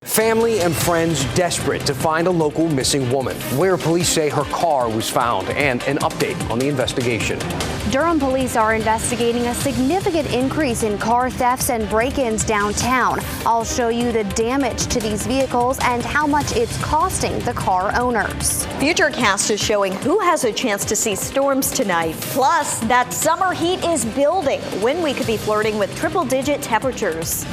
Family and friends desperate to find a local missing woman, where police say her car was found, and an update on the investigation. Durham police are investigating a significant increase in car thefts and break-ins downtown. I'll show you the damage to these vehicles and how much it's costing the car owners. Futurecast is showing who has a chance to see storms tonight. Plus, that summer heat is building when we could be flirting with triple-digit temperatures.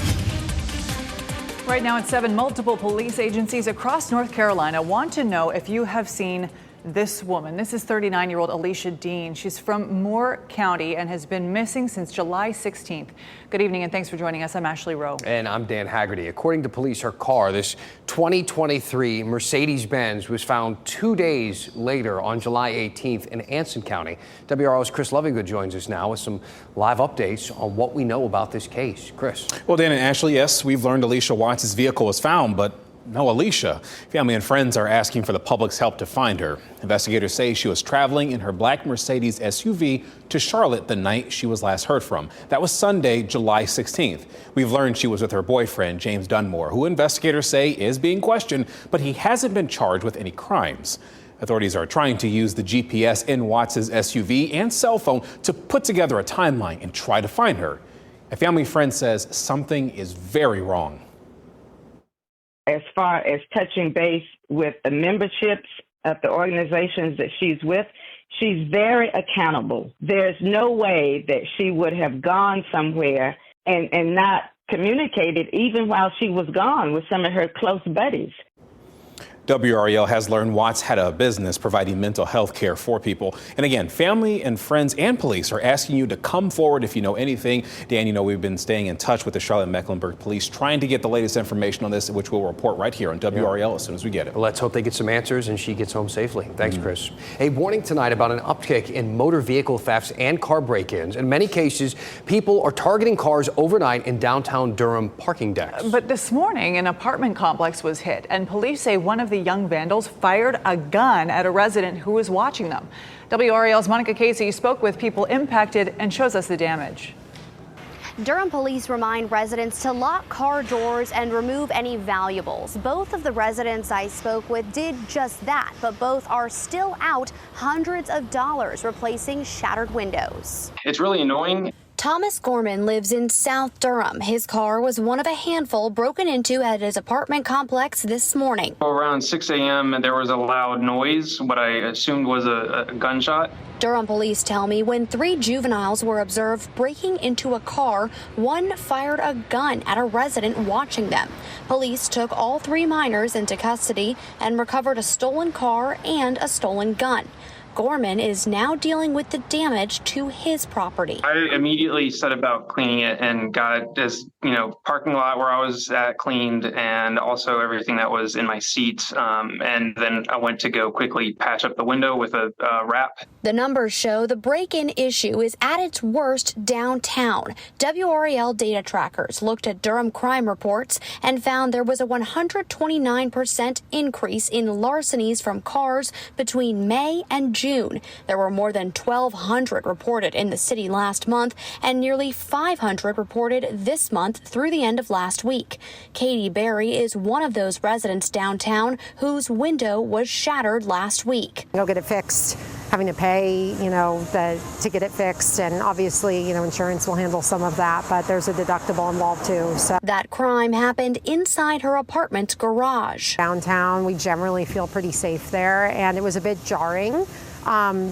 Right now at 7, multiple police agencies across North Carolina want to know if you have seen this woman. This is 39-year-old Alicia Dean. She's from Moore County and has been missing since July 16th. Good evening and thanks for joining us. I'm Ashley Rowe. And I'm Dan Haggerty. According to police, her car, this 2023 Mercedes-Benz, was found 2 days later on July 18th in Anson County. WRAL's Chris Lovingood joins us now with some live updates on what we know about this case. Chris. Well, Dan and Ashley, yes, we've learned Alicia Watts' vehicle was found, but no Alicia. Family and friends are asking for the public's help to find her. Investigators say she was traveling in her black Mercedes SUV to Charlotte the night she was last heard from. That was Sunday, July 16th. We've learned she was with her boyfriend, James Dunmore, who investigators say is being questioned, but he hasn't been charged with any crimes. Authorities are trying to use the GPS in Watts' SUV and cell phone to put together a timeline and try to find her. A family friend says something is very wrong. As far as touching base with the memberships of the organizations that she's with, she's very accountable. There's no way that she would have gone somewhere and not communicated even while she was gone with some of her close buddies. WRAL has learned Watts had a business providing mental health care for people. And again, family and friends and police are asking you to come forward if you know anything. Dan, you know, we've been staying in touch with the Charlotte-Mecklenburg police, trying to get the latest information on this, which we'll report right here on WRAL as soon as we get it. Let's hope they get some answers and she gets home safely. Thanks, Chris. A warning tonight about an uptick in motor vehicle thefts and car break-ins. In many cases, people are targeting cars overnight in downtown Durham parking decks. But this morning, an apartment complex was hit, and police say one of the young vandals fired a gun at a resident who was watching them. WRAL's Monica Casey spoke with people impacted and shows us the damage. Durham police remind residents to lock car doors and remove any valuables. Both of the residents I spoke with did just that, but both are still out hundreds of dollars replacing shattered windows. It's really annoying. Thomas Gorman lives in South Durham. His car was one of a handful broken into at his apartment complex this morning. Around 6 a.m. there was a loud noise, what I assumed was a gunshot. Durham police tell me when 3 juveniles were observed breaking into a car, one fired a gun at a resident watching them. Police took all 3 minors into custody and recovered a stolen car and a stolen gun. Gorman is now dealing with the damage to his property. I immediately set about cleaning it and got this, parking lot where I was at cleaned, and also everything that was in my seats. And then I went to go quickly patch up the window with a wrap. The numbers show the break-in issue is at its worst downtown. WRAL data trackers looked at Durham crime reports and found there was a 129% increase in larcenies from cars between May and June. There were more than 1,200 reported in the city last month and nearly 500 reported this month through the end of last week. Katie Berry is one of those residents downtown whose window was shattered last week. Go get it fixed, having to pay, to get it fixed, and obviously, insurance will handle some of that, but there's a deductible involved too. So that crime happened inside her apartment's garage. Downtown, we generally feel pretty safe there, and it was a bit jarring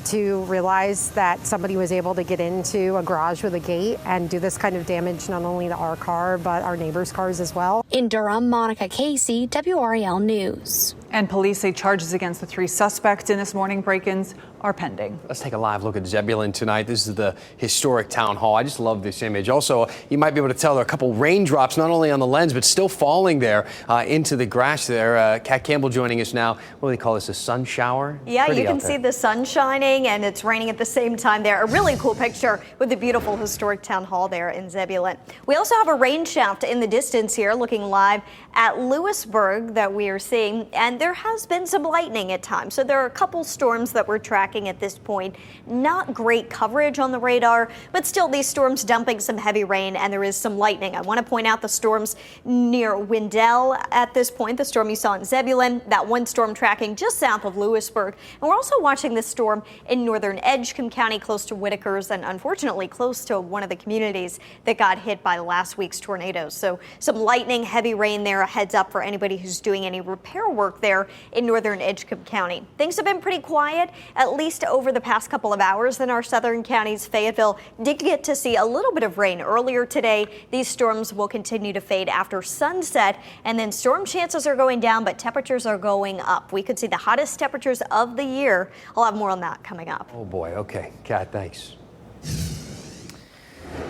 to realize that somebody was able to get into a garage with a gate and do this kind of damage not only to our car, but our neighbors' cars as well. In Durham, Monica Casey, WRAL News. And police say charges against the 3 suspects in this morning break-ins are pending. Let's take a live look at Zebulon tonight. This is the historic town hall. I just love this image. Also, you might be able to tell there are a couple raindrops, not only on the lens, but still falling there into the grass there. Kat Campbell joining us now. What do they call this, a sun shower? Yeah, you can see the sun shining and it's raining at the same time there. A really cool picture with the beautiful historic town hall there in Zebulon. We also have a rain shaft in the distance here looking live at Lewisburg that we are seeing, and there has been some lightning at times. So there are a couple storms that we're tracking tracking at this point. Not great coverage on the radar, but still these storms dumping some heavy rain, and there is some lightning. I want to point out the storms near Wendell at this point, the storm you saw in Zebulon, that one storm tracking just south of Lewisburg. And we're also watching this storm in northern Edgecombe County, close to Whitakers, and unfortunately close to one of the communities that got hit by last week's tornadoes. So some lightning, heavy rain there. A heads up for anybody who's doing any repair work there in northern Edgecombe County. Things have been pretty quiet, at least over the past couple of hours in our southern counties. Fayetteville did get to see a little bit of rain earlier today. These storms will continue to fade after sunset, and then storm chances are going down, but temperatures are going up. We could see the hottest temperatures of the year. I'll have more on that coming up. Oh boy. Okay. Kat, thanks.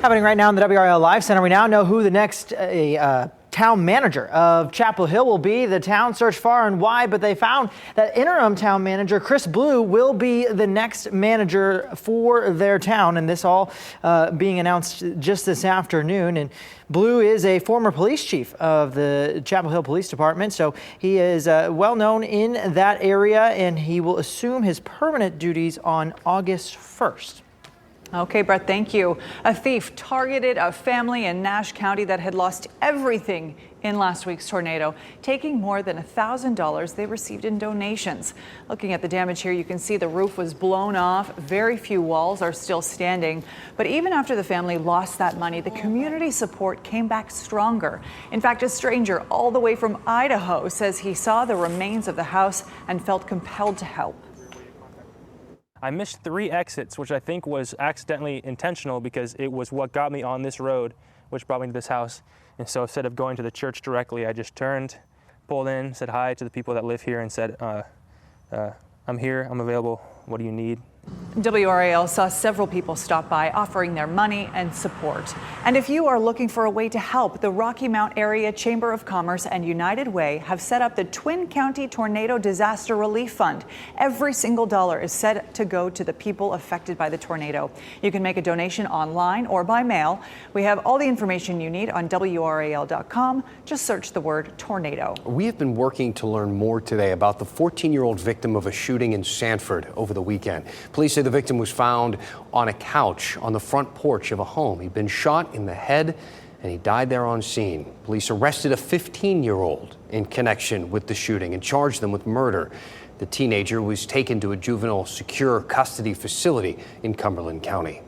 Happening right now in the WRAL Live Center, we now know who the next town manager of Chapel Hill will be. The town searched far and wide, but they found that interim town manager Chris Blue will be the next manager for their town, and this all being announced just this afternoon. And Blue is a former police chief of the Chapel Hill Police Department, so he is well known in that area, and he will assume his permanent duties on August 1st. Okay, Brett, thank you. A thief targeted a family in Nash County that had lost everything in last week's tornado, taking more than $1,000 they received in donations. Looking at the damage here, you can see the roof was blown off. Very few walls are still standing. But even after the family lost that money, the community support came back stronger. In fact, a stranger all the way from Idaho says he saw the remains of the house and felt compelled to help. I missed 3 exits, which I think was accidentally intentional because it was what got me on this road, which brought me to this house. And so instead of going to the church directly, I just turned, pulled in, said hi to the people that live here and said, I'm here, I'm available, what do you need? WRAL saw several people stop by offering their money and support. And if you are looking for a way to help, the Rocky Mount Area Chamber of Commerce and United Way have set up the Twin County Tornado Disaster Relief Fund. Every single dollar is set to go to the people affected by the tornado. You can make a donation online or by mail. We have all the information you need on WRAL.com. Just search the word tornado. We have been working to learn more today about the 14-year-old victim of a shooting in Sanford over the weekend. Police say the victim was found on a couch on the front porch of a home. He'd been shot in the head and he died there on scene. Police arrested a 15-year-old in connection with the shooting and charged them with murder. The teenager was taken to a juvenile secure custody facility in Cumberland County.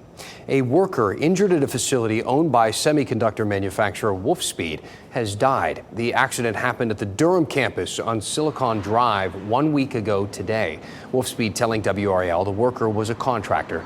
A worker injured at a facility owned by semiconductor manufacturer Wolfspeed has died. The accident happened at the Durham campus on Silicon Drive 1 week ago today. Wolfspeed telling WRAL the worker was a contractor.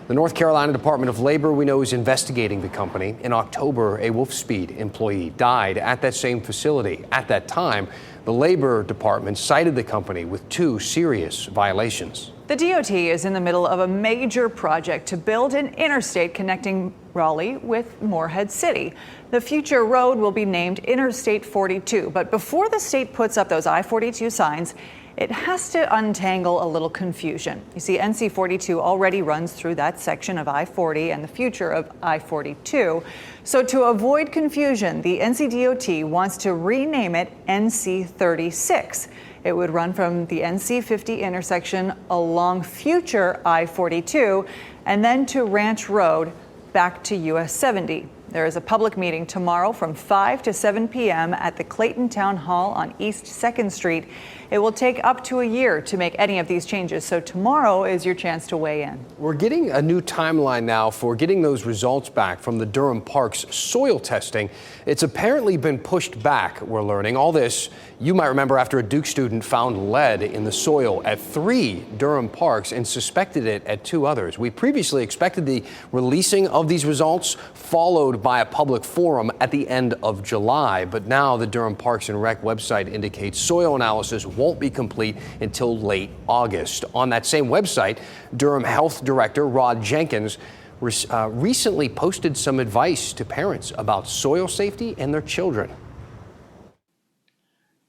The North Carolina Department of Labor, we know, is investigating the company. In October, a Wolfspeed employee died at that same facility. At that time, the Labor Department cited the company with 2 serious violations. The DOT is in the middle of a major project to build an interstate connecting Raleigh with Morehead City. The future road will be named Interstate 42, but before the state puts up those I-42 signs, it has to untangle a little confusion. You see, NC 42 already runs through that section of I-40 and the future of I-42. So to avoid confusion, the NCDOT wants to rename it NC 36. It would run from the NC 50 intersection along future I-42 and then to Ranch Road back to US 70. There is a public meeting tomorrow from 5 to 7 p.m. at the Clayton Town Hall on East 2nd Street. It will take up to a year to make any of these changes, so tomorrow is your chance to weigh in. We're getting a new timeline now for getting those results back from the Durham Park's soil testing. It's apparently been pushed back, we're learning. All this, you might remember, after a Duke student found lead in the soil at 3 Durham parks and suspected it at 2 others. We previously expected the releasing of these results followed by a public forum at the end of July. But now the Durham Parks and Rec website indicates soil analysis won't be complete until late August. On that same website, Durham Health Director Rod Jenkins recently posted some advice to parents about soil safety and their children.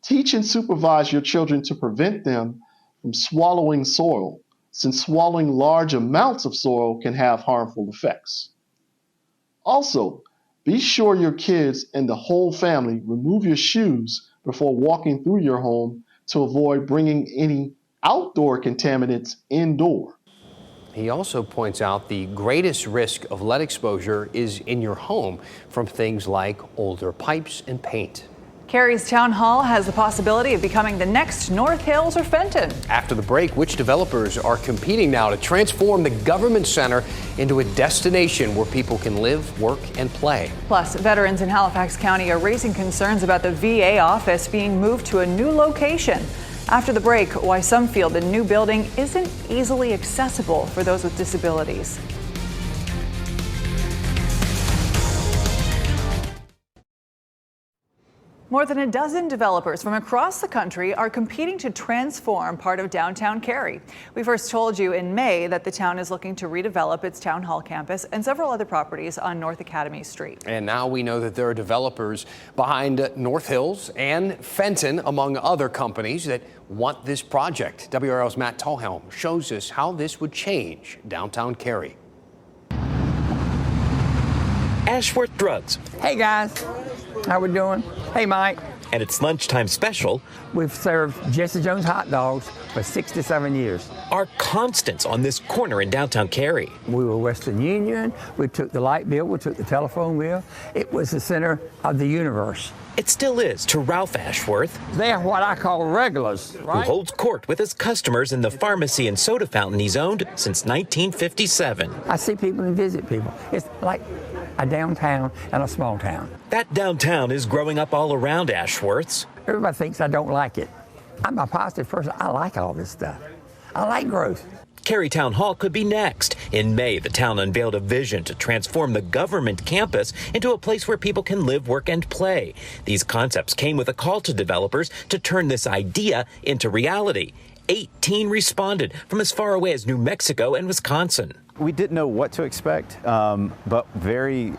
Teach and supervise your children to prevent them from swallowing soil, since swallowing large amounts of soil can have harmful effects. Also, be sure your kids and the whole family remove your shoes before walking through your home to avoid bringing any outdoor contaminants indoor. He also points out the greatest risk of lead exposure is in your home from things like older pipes and paint. Cary's Town Hall has the possibility of becoming the next North Hills or Fenton. After the break, which developers are competing now to transform the government center into a destination where people can live, work, and play? Plus, veterans in Halifax County are raising concerns about the VA office being moved to a new location. After the break, why some feel the new building isn't easily accessible for those with disabilities. More than a dozen developers from across the country are competing to transform part of downtown Cary. We first told you in May that the town is looking to redevelop its town hall campus and several other properties on North Academy Street. And now we know that there are developers behind North Hills and Fenton, among other companies, that want this project. WRAL's Matt Tallhelm shows us how this would change downtown Cary. Ashworth Drugs. Hey guys, how we doing? Hey Mike. And its lunchtime special. We've served Jesse Jones hot dogs for 67 years. Are constants on this corner in downtown Cary. We were Western Union, we took the light bill, we took the telephone bill. It was the center of the universe. It still is to Ralph Ashworth. They're what I call regulars, right? Who holds court with his customers in the pharmacy and soda fountain he's owned since 1957. I see people and visit people. It's like a downtown and a small town. That downtown is growing up all around Ashworth's. Everybody thinks I don't like it. I'm a positive person. I like all this stuff. I like growth. Cary Town Hall could be next. In May, the town unveiled a vision to transform the government campus into a place where people can live, work, and play. These concepts came with a call to developers to turn this idea into reality. 18 responded from as far away as New Mexico and Wisconsin. We didn't know what to expect, but very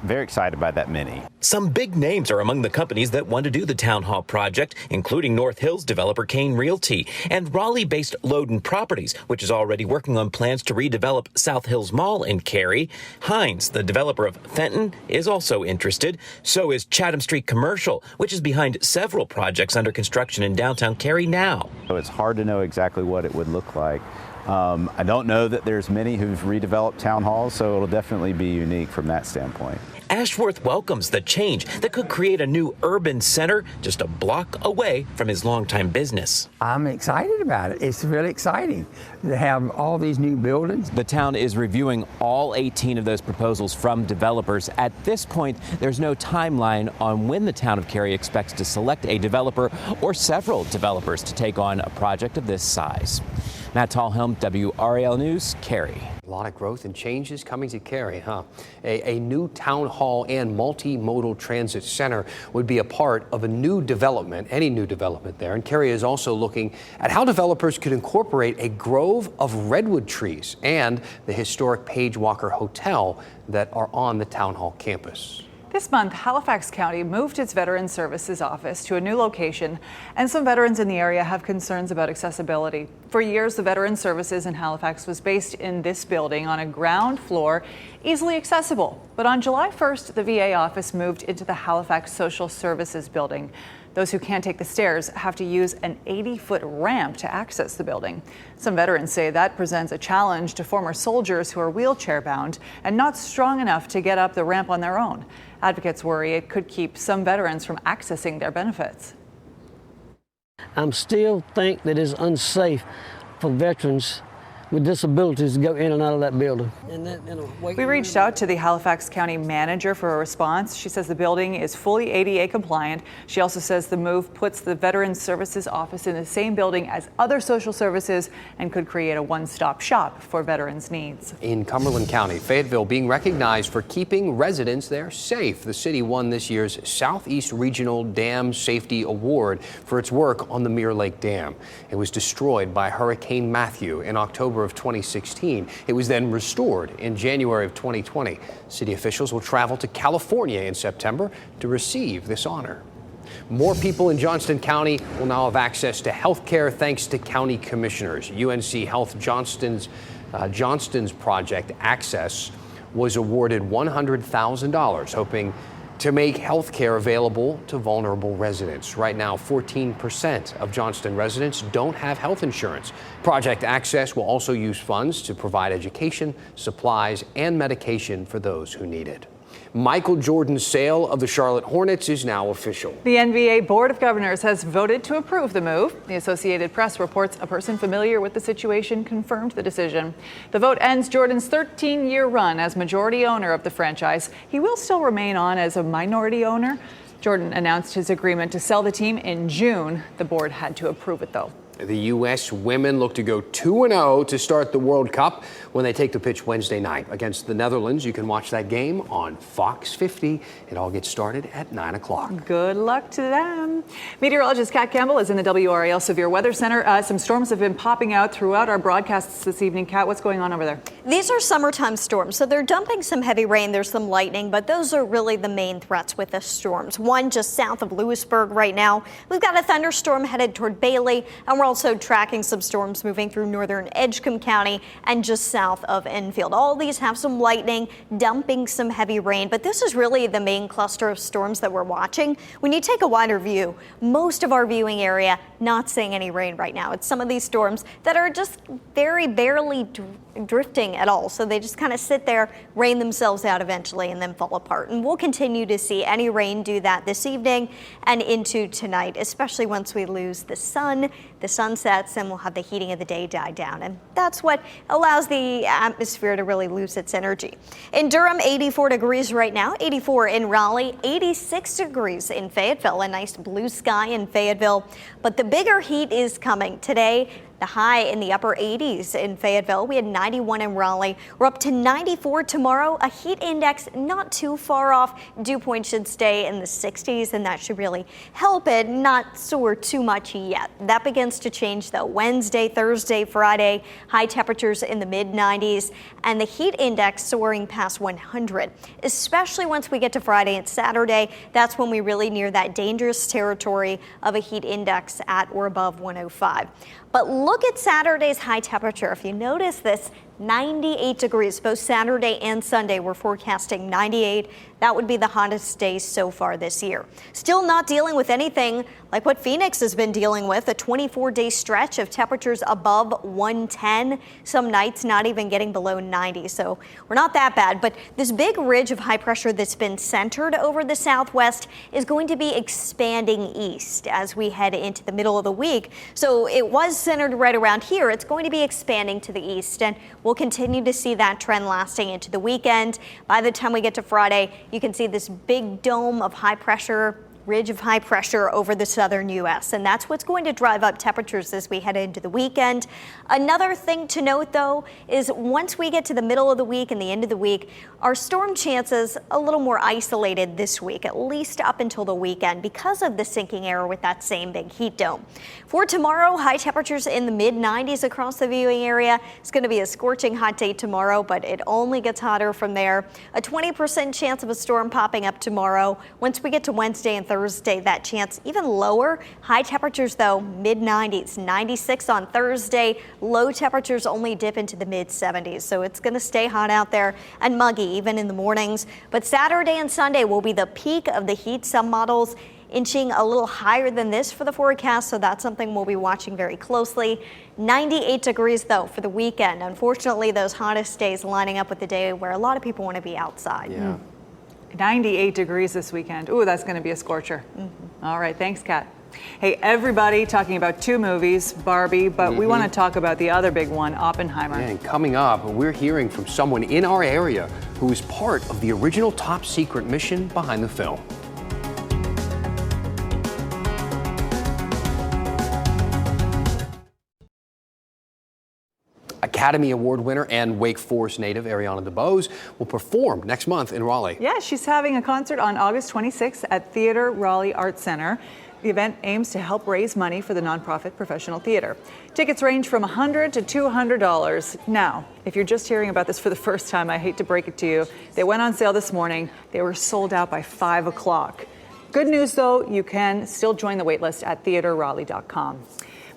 excited by that many. Some big names are among the companies that want to do the Town Hall project, including North Hills developer Kane Realty and Raleigh-based Loden Properties, which is already working on plans to redevelop South Hills Mall in Cary. Hines, the developer of Fenton, is also interested. So is Chatham Street Commercial, which is behind several projects under construction in downtown Cary now. So it's hard to know exactly what it would look like. I don't know that there's many who've redeveloped town halls, so it'll definitely be unique from that standpoint. Ashworth welcomes the change that could create a new urban center just a block away from his longtime business. I'm excited about it. It's really exciting to have all these new buildings. The town is reviewing all 18 of those proposals from developers. At this point, there's no timeline on when the town of Cary expects to select a developer or several developers to take on a project of this size. Matt Tallhelm, WRAL News, Cary. A lot of growth and changes coming to Cary, huh? A new town hall and multimodal transit center would be a part of a new development, any new development there. And Cary is also looking at how developers could incorporate a grove of redwood trees and the historic Page Walker Hotel that are on the town hall campus. This month, Halifax County moved its Veterans Services office to a new location, and some veterans in the area have concerns about accessibility. For years, the Veterans Services in Halifax was based in this building on a ground floor, easily accessible. But on July 1st, the VA office moved into the Halifax Social Services building. Those who can't take the stairs have to use an 80-foot ramp to access the building. Some veterans say that presents a challenge to former soldiers who are wheelchair-bound and not strong enough to get up the ramp on their own. Advocates worry it could keep some veterans from accessing their benefits. I still think that it's unsafe for veterans with disabilities to go in and out of that building. We reached out to the Halifax County manager for a response. She says the building is fully ADA compliant. She also says the move puts the Veterans Services office in the same building as other social services and could create a one-stop shop for veterans' needs. In Cumberland County, Fayetteville being recognized for keeping residents there safe. The city won this year's Southeast Regional Dam Safety Award for its work on the Mirror Lake Dam. It was destroyed by Hurricane Matthew in October of 2016. It was then restored in January of 2020. City officials will travel to California in September to receive this honor. More people in Johnston County will now have access to health care thanks to county commissioners. UNC Health Johnston's project Access was awarded $100,000, hoping to make health care available to vulnerable residents. Right now, 14% of Johnston residents don't have health insurance. Project Access will also use funds to provide education, supplies, and medication for those who need it. Michael Jordan's sale of the Charlotte Hornets is now official. The NBA Board of Governors has voted to approve the move. The Associated Press reports a person familiar with the situation confirmed the decision. The vote ends Jordan's 13-year run as majority owner of the franchise. He will still remain on as a minority owner. Jordan announced his agreement to sell the team in June. The board had to approve it, though. The U.S. women look to go 2-0 to start the World Cup when they take the pitch Wednesday night against the Netherlands. You can watch that game on Fox 50. It all gets started at 9 o'clock. Good luck to them. Meteorologist Kat Campbell is in the WRAL Severe Weather Center. Some storms have been popping out throughout our broadcasts this evening. Kat, what's going on over there? These are summertime storms, so they're dumping some heavy rain. There's some lightning, but those are really the main threats with the storms. One just south of Lewisburg right now. We've got a thunderstorm headed toward Bailey, and we're also tracking some storms moving through northern Edgecombe County and just south of Enfield. All these have some lightning, dumping some heavy rain, but this is really the main cluster of storms that we're watching. When you take a wider view, most of our viewing area not seeing any rain right now. It's some of these storms that are just very barely drifting at all. So they just kind of sit there, rain themselves out eventually, and then fall apart. And we'll continue to see any rain do that this evening and into tonight, especially once we lose the sun. The sun sets and we'll have the heating of the day die down. And that's what allows the atmosphere to really lose its energy. In Durham, 84 degrees right now, 84 in Raleigh, 86 degrees in Fayetteville, a nice blue sky in Fayetteville. But the bigger heat is coming today. The high in the upper 80s in Fayetteville. We had 91 in Raleigh. We're up to 94 tomorrow. A heat index not too far off. Dew point should stay in the 60s, and that should really help it not soar too much yet. That begins to change though. Wednesday, Thursday, Friday, high temperatures in the mid 90s, and the heat index soaring past 100. Especially once we get to Friday and Saturday, that's when we really near that dangerous territory of a heat index at or above 105. But look at Saturday's high temperature. If you notice this, 98 degrees, both Saturday and Sunday. We're forecasting 98. That would be the hottest day so far this year. Still not dealing with anything like what Phoenix has been dealing with, a 24-day stretch of temperatures above 110. Some nights not even getting below 90. So we're not that bad. But this big ridge of high pressure that's been centered over the southwest is going to be expanding east as we head into the middle of the week. So it was centered right around here. It's going to be expanding to the east, and we'll continue to see that trend lasting into the weekend. By the time we get to Friday, you can see this big dome of high pressure, ridge of high pressure over the southern U.S. And that's what's going to drive up temperatures as we head into the weekend. Another thing to note, though, is once we get to the middle of the week and the end of the week, our storm chances a little more isolated this week, at least up until the weekend, because of the sinking air with that same big heat dome. For tomorrow, high temperatures in the mid 90s across the viewing area. It's going to be a scorching hot day tomorrow, but it only gets hotter from there. A 20% chance of a storm popping up tomorrow. Once we get to Wednesday and Thursday, that chance even lower. High temperatures, though, mid 90s, 96 on Thursday. Low temperatures only dip into the mid 70s. So it's going to stay hot out there and muggy even in the mornings. But Saturday and Sunday will be the peak of the heat. Some models inching a little higher than this for the forecast, so that's something we'll be watching very closely. 98 degrees, though, for the weekend. Unfortunately, those hottest days lining up with the day where a lot of people want to be outside. Yeah. 98 degrees this weekend. Ooh, that's going to be a scorcher. All right, thanks, Kat. Hey, everybody, talking about two movies, Barbie, but we want to talk about the other big one, Oppenheimer. Yeah, and coming up, we're hearing from someone in our area who is part of the original top secret mission behind the film. Academy Award winner and Wake Forest native Ariana DeBose will perform next month in Raleigh. Yeah, she's having a concert on August 26th at Theater Raleigh Arts Center. The event aims to help raise money for the nonprofit Professional Theater. Tickets range from $100 to $200. Now, if you're just hearing about this for the first time, I hate to break it to you. They went on sale this morning. They were sold out by 5 o'clock. Good news, though, you can still join the waitlist at theaterraleigh.com.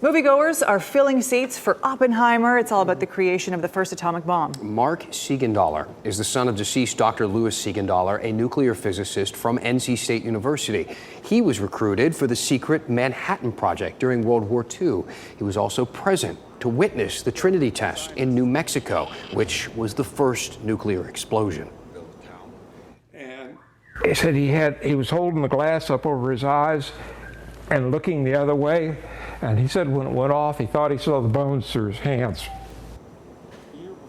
Moviegoers are filling seats for Oppenheimer. It's all about the creation of the first atomic bomb. Mark Siegenthaler is the son of deceased Dr. Louis Siegenthaler, a nuclear physicist from NC State University. He was recruited for the secret Manhattan Project during World War II. He was also present to witness the Trinity test in New Mexico, which was the first nuclear explosion. He said he was holding the glass up over his eyes and looking the other way. And he said when it went off, he thought he saw the bones through his hands.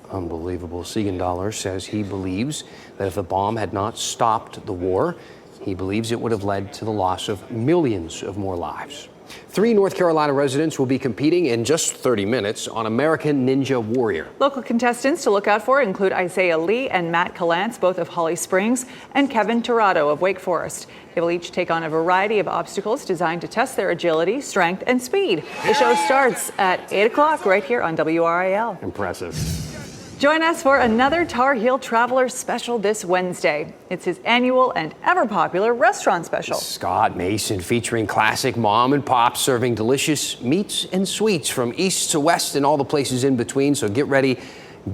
Unbelievable. Siegenthaler says he believes that if the bomb had not stopped the war, he believes it would have led to the loss of millions of more lives. 3 North Carolina residents will be competing in just 30 minutes on American Ninja Warrior. Local contestants to look out for include Isaiah Lee and Matt Callants, both of Holly Springs, and Kevin Tirado of Wake Forest. They will each take on a variety of obstacles designed to test their agility, strength, and speed. The show starts at 8 o'clock right here on WRAL. Impressive. Join us for another Tar Heel Traveler special this Wednesday. It's his annual and ever popular restaurant special. Scott Mason featuring classic mom and pop serving delicious meats and sweets from east to west and all the places in between. So get ready,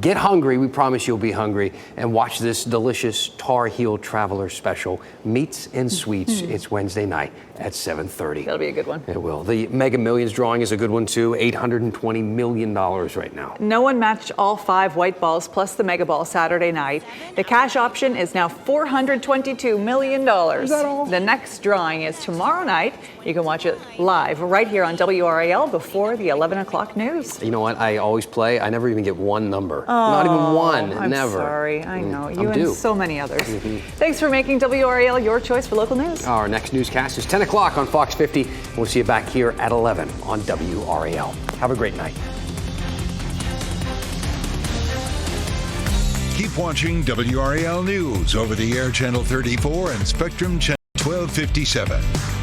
get hungry. We promise you'll be hungry, and watch this delicious Tar Heel Traveler special, Meats and Sweets. It's Wednesday night at 7:30. That'll be a good one. It will. The Mega Millions drawing is a good one too. $820 million right now. No one matched all 5 white balls plus the mega ball Saturday night. The cash option is now $422 million. Is that all? The next drawing is tomorrow night. You can watch it live right here on WRAL before the 11 o'clock news. You know what? I always play. I never even get one number. Oh, Not even one. I'm Never. Sorry. I know. I'm You and due. so many others. Thanks for making WRAL your choice for local news. Our next newscast is 10 o'clock on Fox 50. We'll see you back here at 11 on WRAL. Have a great night. Keep watching WRAL News over the air channel 34 and Spectrum channel 1257.